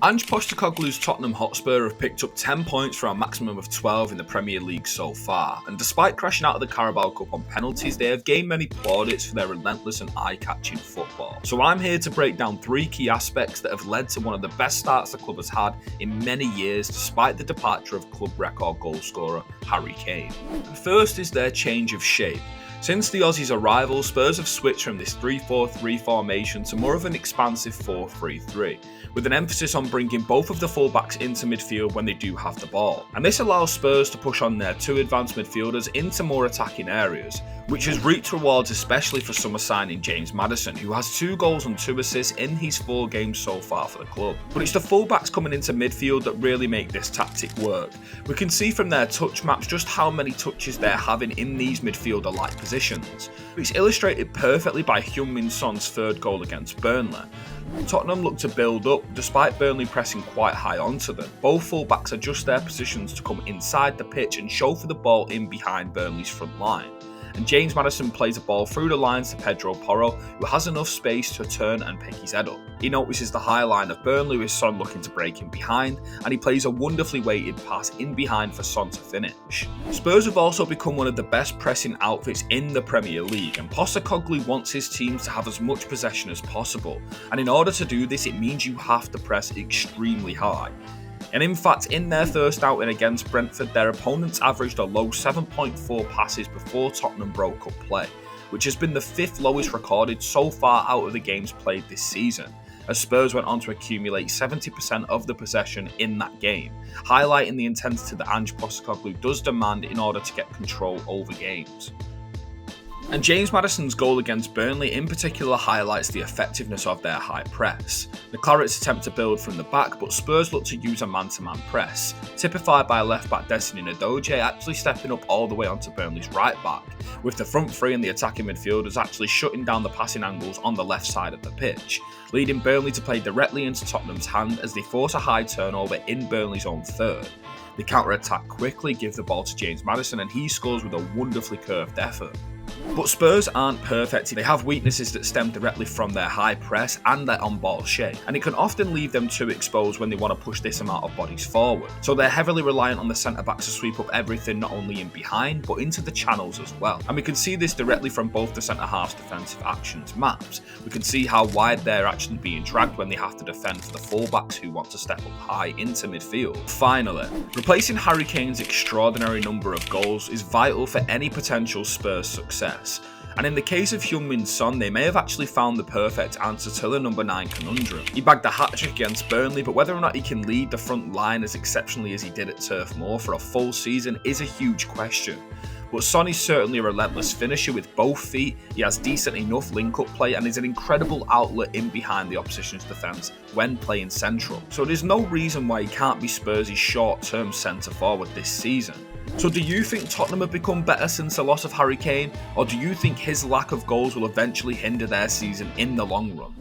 Ange Postecoglou's Tottenham Hotspur have picked up 10 points for a maximum of 12 in the Premier League so far, and despite crashing out of the Carabao Cup on penalties, they have gained many plaudits for their relentless and eye-catching football. So I'm here to break down 3 key aspects that have led to one of the best starts the club has had in many years, despite the departure of club record goalscorer Harry Kane. And first is their change of shape. Since the Aussies' arrival, Spurs have switched from this 3-4-3 formation to more of an expansive 4-3-3, with an emphasis on bringing both of the fullbacks into midfield when they do have the ball. And this allows Spurs to push on their 2 advanced midfielders into more attacking areas, which has reaped rewards especially for summer signing James Maddison, who has 2 goals and 2 assists in his 4 games so far for the club. But it's the fullbacks coming into midfield that really make this tactic work. We can see from their touch maps just how many touches they're having in these midfielder-like positions. It's illustrated perfectly by Heung-min Son's 3rd goal against Burnley. Tottenham look to build up, despite Burnley pressing quite high onto them. Both fullbacks adjust their positions to come inside the pitch and show for the ball in behind Burnley's front line. And James Maddison plays a ball through the lines to Pedro Porro, who has enough space to turn and pick his head up. He notices the high line of Burnley with Son looking to break in behind, and he plays a wonderfully weighted pass in behind for Son to finish. Spurs have also become one of the best pressing outfits in the Premier League, and Postecoglou wants his teams to have as much possession as possible. And in order to do this, it means you have to press extremely high. And in fact, in their first outing against Brentford, their opponents averaged a low 7.4 passes before Tottenham broke up play, which has been the 5th lowest recorded so far out of the games played this season, as Spurs went on to accumulate 70% of the possession in that game, highlighting the intensity that Ange Postecoglou does demand in order to get control over games. And James Maddison's goal against Burnley in particular highlights the effectiveness of their high press. The Clarets attempt to build from the back, but Spurs look to use a man-to-man press, typified by left-back Destiny Udogie actually stepping up all the way onto Burnley's right-back, with the front 3 and the attacking midfielders actually shutting down the passing angles on the left side of the pitch, leading Burnley to play directly into Tottenham's hand as they force a high turnover in Burnley's own 3rd. They counter-attack quickly, give the ball to James Maddison, and he scores with a wonderfully curved effort. But Spurs aren't perfect. They have weaknesses that stem directly from their high press and their on-ball shape, and it can often leave them too exposed when they want to push this amount of bodies forward. So they're heavily reliant on the centre-backs to sweep up everything not only in behind, but into the channels as well. And we can see this directly from both the centre-half's defensive actions maps. We can see how wide they're actually being dragged when they have to defend for the full-backs who want to step up high into midfield. Finally, replacing Harry Kane's extraordinary number of goals is vital for any potential Spurs success. And in the case of Heung-min Son, they may have actually found the perfect answer to the number 9 conundrum. He bagged a hat-trick against Burnley, but whether or not he can lead the front line as exceptionally as he did at Turf Moor for a full season is a huge question. But Son is certainly a relentless finisher with both feet, he has decent enough link-up play and is an incredible outlet in behind the opposition's defence when playing central. So there's no reason why he can't be Spurs' short-term centre-forward this season. So do you think Tottenham have become better since the loss of Harry Kane, or do you think his lack of goals will eventually hinder their season in the long run?